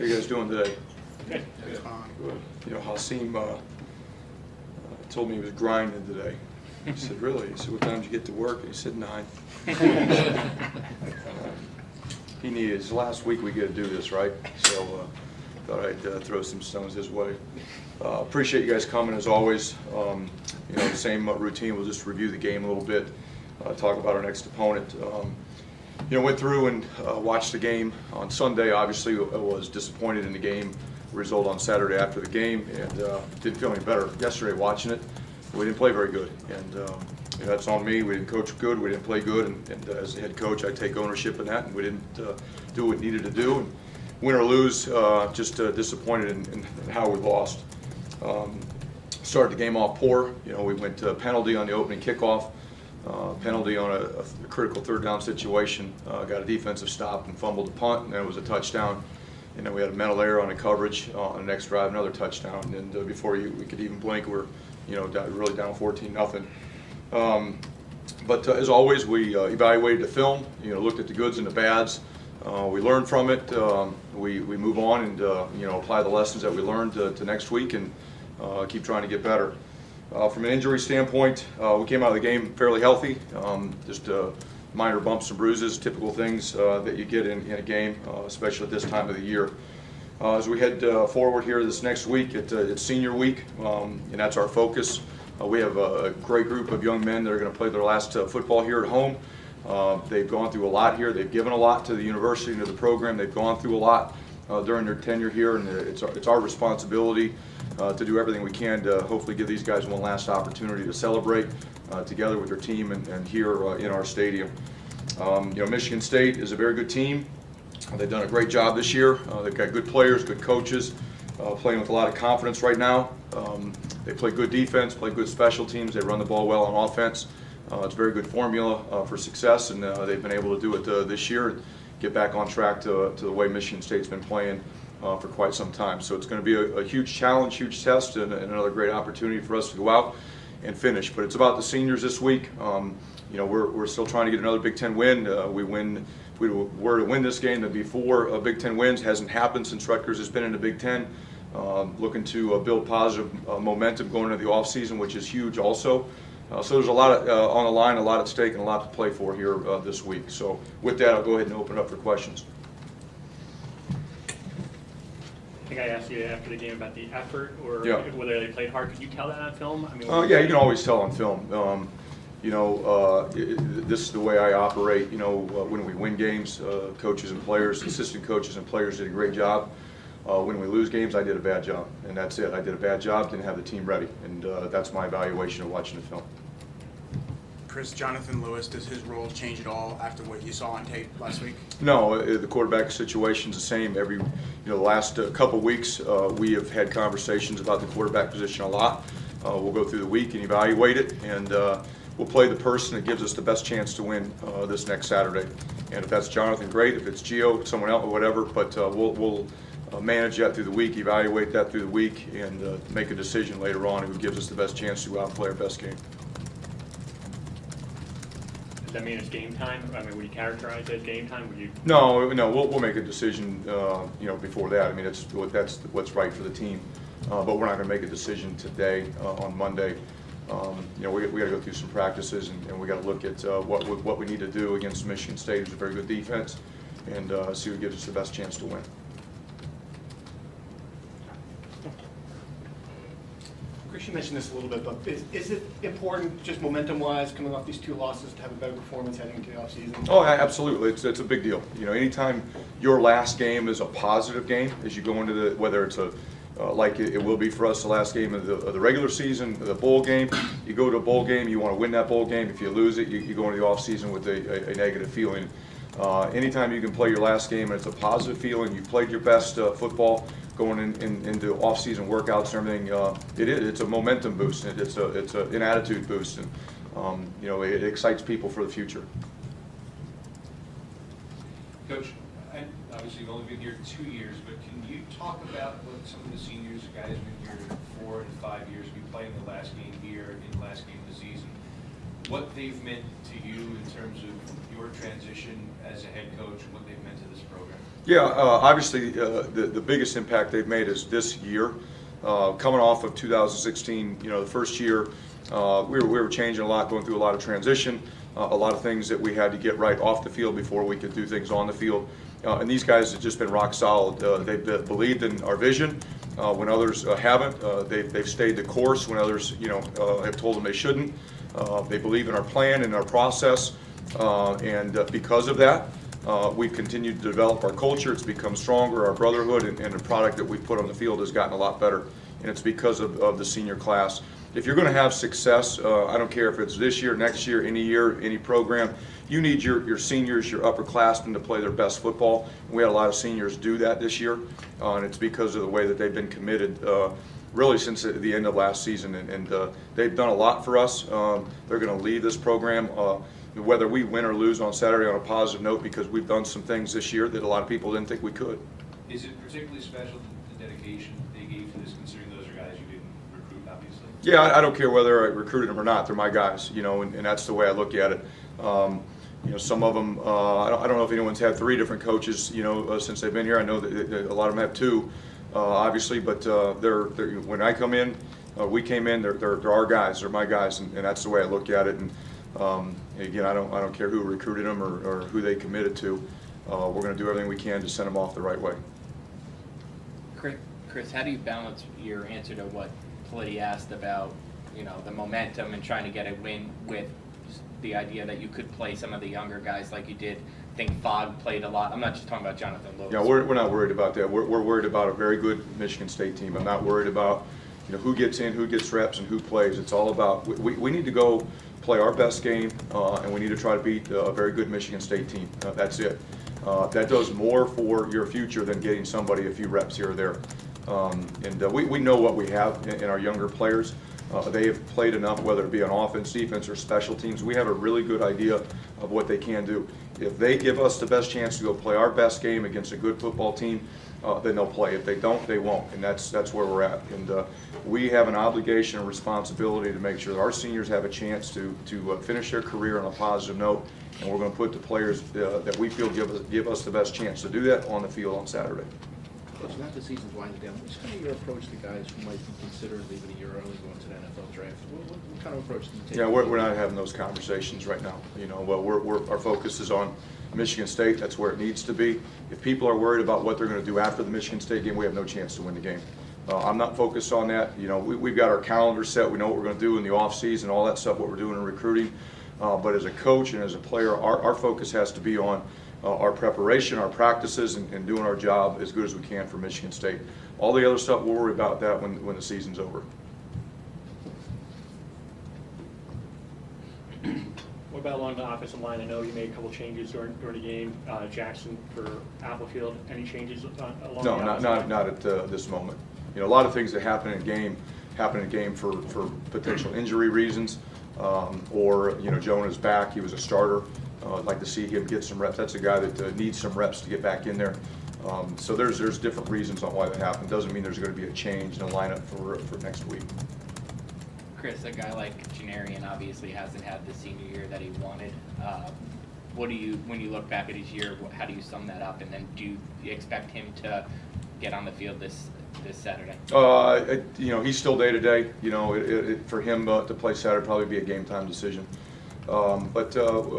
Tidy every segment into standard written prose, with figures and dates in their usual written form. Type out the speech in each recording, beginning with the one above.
How you guys doing today? Good. Good. You know, Hasim told me he was grinding today. He said, really? He said, what time did you get to work? And he said, 9. He needed, it's last week we get to do this, right? So thought I'd throw some stones his way. Appreciate you guys coming as always. You know, the same routine. We'll just review the game a little bit, talk about our next opponent. You know, went through and watched the game on Sunday. Obviously, I was disappointed in the game result on Saturday after the game, and didn't feel any better yesterday watching it. We didn't play very good, and you know, that's on me. We didn't coach good. We didn't play good, and as the head coach, I take ownership in that. And we didn't do what we needed to do. And win or lose, just disappointed in how we lost. Started the game off poor. You know, we went to a penalty on the opening kickoff. Penalty on a critical third down situation, got a defensive stop and fumbled the punt, and then it was a touchdown. And then we had a mental error on the coverage on the next drive, another touchdown. And before we could even blink, we're really down 14-0. But as always, we evaluated the film, looked at the goods and the bads. We learned from it. We move on and apply the lessons that we learned to next week and keep trying to get better. From an injury standpoint, we came out of the game fairly healthy. Just minor bumps and bruises, typical things that you get in a game, especially at this time of the year. As we head forward here this next week, it's senior week, and that's our focus. We have a great group of young men that are going to play their last football here at home. They've gone through a lot here. They've given a lot to the university and to the program. They've gone through a lot during their tenure here, and it's our responsibility to do everything we can to hopefully give these guys one last opportunity to celebrate together with their team and here in our stadium. Michigan State is a very good team. They've done a great job this year. They've got good players, good coaches, playing with a lot of confidence right now. They play good defense, play good special teams. They run the ball well on offense. It's a very good formula for success, and they've been able to do it this year and get back on track to the way Michigan State's been playing for quite some time. So it's going to be a huge challenge, huge test, and another great opportunity for us to go out and finish. But it's about the seniors this week. We're still trying to get another Big Ten win. If we were to win this game, there'd be 4 Big Ten wins. Hasn't happened since Rutgers has been in the Big Ten. Looking to build positive momentum going into the offseason, which is huge also. So there's a lot on the line, a lot at stake, and a lot to play for here this week. So with that, I'll go ahead and open it up for questions. I think I asked you after the game about the effort or whether they played hard. Could you tell that on film? I mean, yeah, you can always tell on film. This is the way I operate. When we win games, coaches and players, assistant coaches and players did a great job. When we lose games, I did a bad job, and that's it. I did a bad job, didn't have the team ready, and that's my evaluation of watching the film. Chris, Jonathan Lewis, does his role change at all after what you saw on tape last week? No, the quarterback situation's the same. The last couple weeks, we have had conversations about the quarterback position a lot. We'll go through the week and evaluate it, and we'll play the person that gives us the best chance to win this next Saturday. And if that's Jonathan, great. If it's Gio, someone else, or whatever, but we'll manage that through the week, evaluate that through the week, and make a decision later on who gives us the best chance to go out and play our best game. Does that mean it's game time? I mean, would you characterize it as game time? Would you? No, we'll make a decision, before that. I mean, that's what's right for the team, but we're not going to make a decision today on Monday. We got to go through some practices, and we got to look at what we need to do against Michigan State, who's a very good defense, and see who gives us the best chance to win. Chris, you mentioned this a little bit, but is it important, just momentum-wise, coming off these 2 losses, to have a better performance heading into the offseason? Oh, absolutely. It's a big deal. Anytime your last game is a positive game, as you go into whether it's like it will be for us, the last game of the regular season, the bowl game. You go to a bowl game, you want to win that bowl game. If you lose it, you go into the offseason with a negative feeling. Anytime you can play your last game and it's a positive feeling, you played your best football going into off-season workouts and everything, it's a momentum boost, and it's an attitude boost, and it excites people for the future. Coach, obviously you've only been here 2 years, but can you talk about what some of the seniors, guys who've been here 4 and 5 years, be playing the last game here in the last game of the season? what they've meant to you in terms of your transition as a head coach and what they've meant to this program? Yeah, obviously, the biggest impact they've made is this year. Coming off of 2016, the first year, we were changing a lot, going through a lot of transition, a lot of things that we had to get right off the field before we could do things on the field. And these guys have just been rock solid. They've believed in our vision when others haven't. They've stayed the course when others, have told them they shouldn't. They believe in our plan and our process, and because of that, we've continued to develop our culture. It's become stronger. Our brotherhood and the product that we've put on the field has gotten a lot better, and it's because of the senior class. If you're going to have success, I don't care if it's this year, next year, any program, you need your seniors, your upperclassmen to play their best football. And we had a lot of seniors do that this year, and it's because of the way that they've been committed really since the end of last season, and they've done a lot for us. They're going to lead this program, whether we win or lose on Saturday, on a positive note, because we've done some things this year that a lot of people didn't think we could. Is it particularly special, the dedication they gave to this, considering those are guys you didn't recruit, obviously? Yeah, I don't care whether I recruited them or not. They're my guys, and that's the way I look at it. Some of them, I don't know if anyone's had 3 different coaches, since they've been here. I know that a lot of them have 2, obviously, but they're when I come in, we came in, they're our guys, they're my guys, and that's the way I look at it. And again, I don't care who recruited them or who they committed to. We're going to do everything we can to send them off the right way. Chris, how do you balance your answer to what Politi asked about, the momentum and trying to get a win with the idea that you could play some of the younger guys like you did? I think Fogg played a lot. I'm not just talking about Jonathan Lewis. Yeah, we're not worried about that. We're worried about a very good Michigan State team. I'm not worried about who gets in, who gets reps, and who plays. It's all about we need to go play our best game, and we need to try to beat a very good Michigan State team. That's it. That does more for your future than getting somebody a few reps here or there. We know what we have in our younger players. They have played enough, whether it be on offense, defense, or special teams. We have a really good idea of what they can do. If they give us the best chance to go play our best game against a good football team, then they'll play. If they don't, they won't, and that's where we're at. And we have an obligation and responsibility to make sure that our seniors have a chance to finish their career on a positive note, and we're going to put the players that we feel give us the best chance to do that on the field on Saturday. Coach, now the season's winding down, what's kind of your approach to guys who might be considered leaving a year early going to the NFL draft? What kind of approach do you take? Yeah, we're not having those conversations right now. Our focus is on Michigan State. That's where it needs to be. If people are worried about what they're going to do after the Michigan State game, we have no chance to win the game. I'm not focused on that. We've got our calendar set. We know what we're going to do in the offseason, all that stuff, what we're doing in recruiting. But as a coach and as a player, our focus has to be on our preparation, our practices, and doing our job as good as we can for Michigan State. All the other stuff, we'll worry about that when the season's over. What about along the offensive line? I know you made a couple changes during the game. Jackson for Applefield. Any changes along the offensive line? Not at this moment. A lot of things that happen in a game for potential injury reasons, or Jonah's back. He was a starter. I'd like to see him get some reps. That's a guy that needs some reps to get back in there. So there's different reasons on why that happened. Doesn't mean there's going to be a change in the lineup for next week. Chris, a guy like Janarian obviously hasn't had the senior year that he wanted. When you look back at his year, how do you sum that up? And then do you expect him to get on the field this Saturday? He's still day to day. For him to play Saturday would probably be a game time decision. But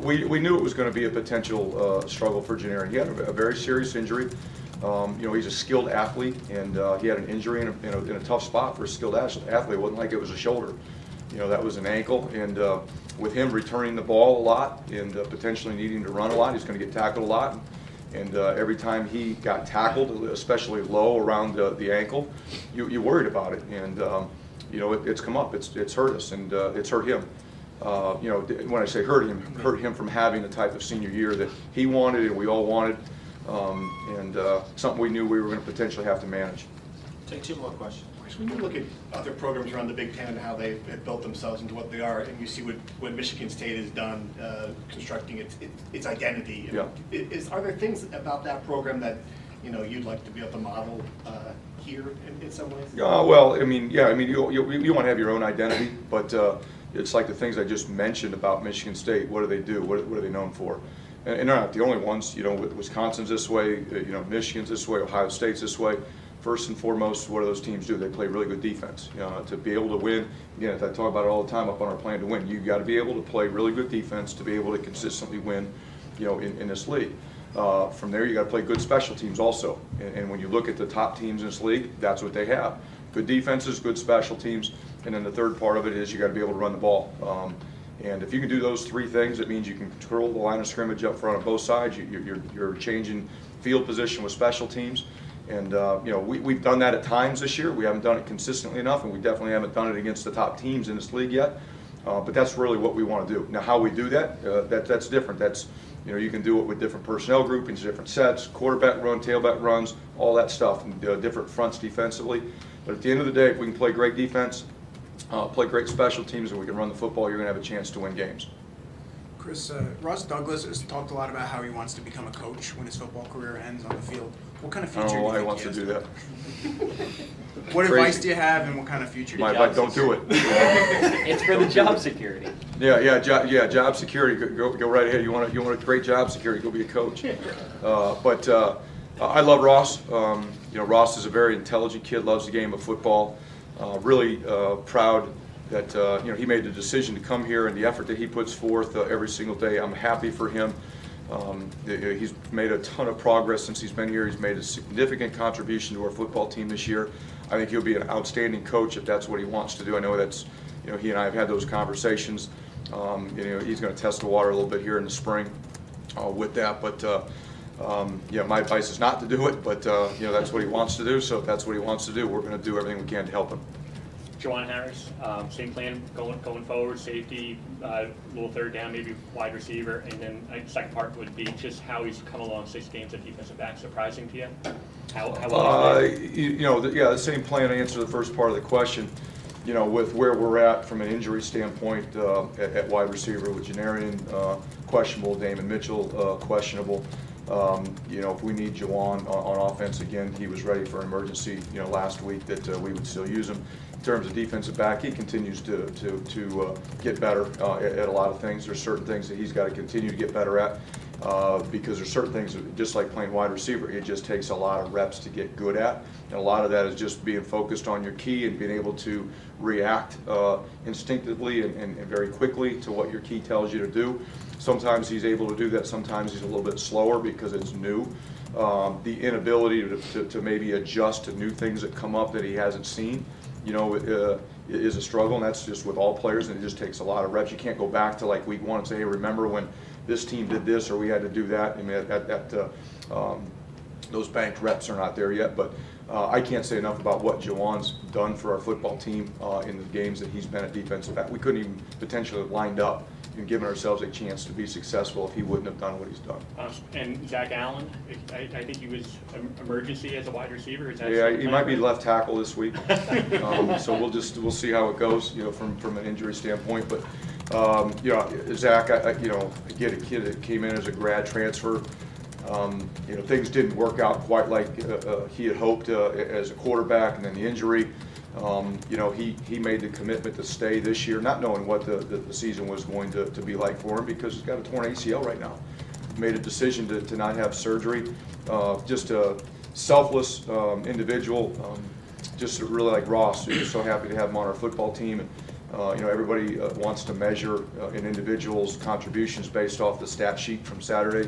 we knew it was going to be a potential struggle for Janarian. He had a very serious injury. He's a skilled athlete, and he had an injury in a tough spot for a skilled athlete. It wasn't like it was a shoulder. That was an ankle, and with him returning the ball a lot and potentially needing to run a lot, he's going to get tackled a lot. And every time he got tackled, especially low around the ankle, you worried about it. And it's come up. It's hurt us, and it's hurt him. When I say hurt him from having the type of senior year that he wanted and we all wanted, and something we knew we were going to potentially have to manage. Take 2 more questions. When you look at other programs around the Big Ten and how they have built themselves into what they are, and you see what Michigan State has done, constructing its identity, Yeah. Are there things about that program that you'd like to be able to model here in some ways? Well, you want to have your own identity, but it's like the things I just mentioned about Michigan State. What do they do? What are they known for? And they're not the only ones. You know, Wisconsin's this way. You know, Michigan's this way. Ohio State's this way. First and foremost, what do those teams do? They play really good defense. You know, to be able to win, again, I talk about it all the time up on our plan to win. You got to be able to play really good defense to be able to consistently win, you know, in this league. From there, you got to play good special teams also. And when you look at the top teams in this league, that's what they have: good defenses, good special teams, and then the third part of it is you got to be able to run the ball. And if you can do those three things, it means you can control the line of scrimmage up front on both sides. You're changing field position with special teams. And, you know, we've done that at times this year. We haven't done it consistently enough, and we definitely haven't done it against the top teams in this league yet. But that's really what we want to do. Now, how we do that, that's different. That's, you know, you can do it with different personnel groupings, different sets, quarterback run, tailback runs, all that stuff, and different fronts defensively. But at the end of the day, if we can play great defense, play great special teams, and we can run the football, you're going to have a chance to win games. Chris, Russ Douglas has talked a lot about how he wants to become a coach when his football career ends on the field. What kind of I future don't know why do he you wants think to he do has? that. What Crazy. advice do you have, and what kind of future do My you have? advice, don't do it. It's for the job security. Job security. Go right ahead. You want a great job security? Go be a coach. But I love Ross. You know, Ross is a very intelligent kid. Loves the game of football. Really proud that you know, he made the decision to come here, and the effort that he puts forth every single day. I'm happy for him. He's made a ton of progress since he's been here. He's made a significant contribution to our football team this year. I think he'll be an outstanding coach if that's what he wants to do. I know that's, you know, he and I have had those conversations. You know, he's going to test the water a little bit here in the spring with that. But yeah, my advice is not to do it. But you know, that's what he wants to do. So if that's what he wants to do, we're going to do everything we can to help him. Juwan Harris, same plan going forward, safety, little third down, maybe wide receiver, and then the second part would be just how he's come along 6 games at defensive back. Surprising to you? How well he's been? You know, the same plan to answer the first part of the question. You know, with where we're at from an injury standpoint at wide receiver with Janarian questionable, Damon Mitchell questionable. You know, if we need Juwan on offense again, he was ready for an emergency, you know, last week that we would still use him. In terms of defensive back, he continues to get better at a lot of things. There's certain things that he's got to continue to get better at because there's certain things, just like playing wide receiver, it just takes a lot of reps to get good at. And a lot of that is just being focused on your key and being able to react instinctively and very quickly to what your key tells you to do. Sometimes he's able to do that. Sometimes he's a little bit slower because it's new. The inability to maybe adjust to new things that come up that he hasn't seen, you know, is a struggle, and that's just with all players, and it just takes a lot of reps. You can't go back to like week 1 and say, hey, remember when this team did this or we had to do that. I mean, those banked reps are not there yet, but I can't say enough about what Juwan's done for our football team in the games that he's been at defensive back. We couldn't even potentially have lined up and given ourselves a chance to be successful if he wouldn't have done what he's done. And Zach Allen, I think he was emergency as a wide receiver. Is that Yeah, still he might be playing? left tackle this week, so we'll see how it goes, you know, from an injury standpoint. But you know, Zach, you know, I get a kid that came in as a grad transfer. You know, things didn't work out quite like he had hoped as a quarterback, and then the injury. You know, he made the commitment to stay this year, not knowing what the season was going to be like for him because he's got a torn ACL right now. Made a decision to not have surgery. Just a selfless individual, just really like Ross. We're so happy to have him on our football team. And, you know, everybody wants to measure an individual's contributions based off the stat sheet from Saturday.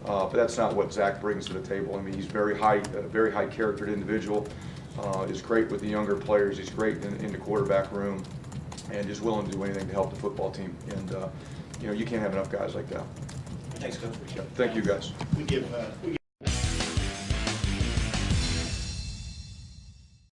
But that's not what Zach brings to the table. I mean, he's very high-charactered individual. Is great with the younger players. He's great in the quarterback room, and is willing to do anything to help the football team. And you know, you can't have enough guys like that. Thanks, Coach. Thank you, guys. We give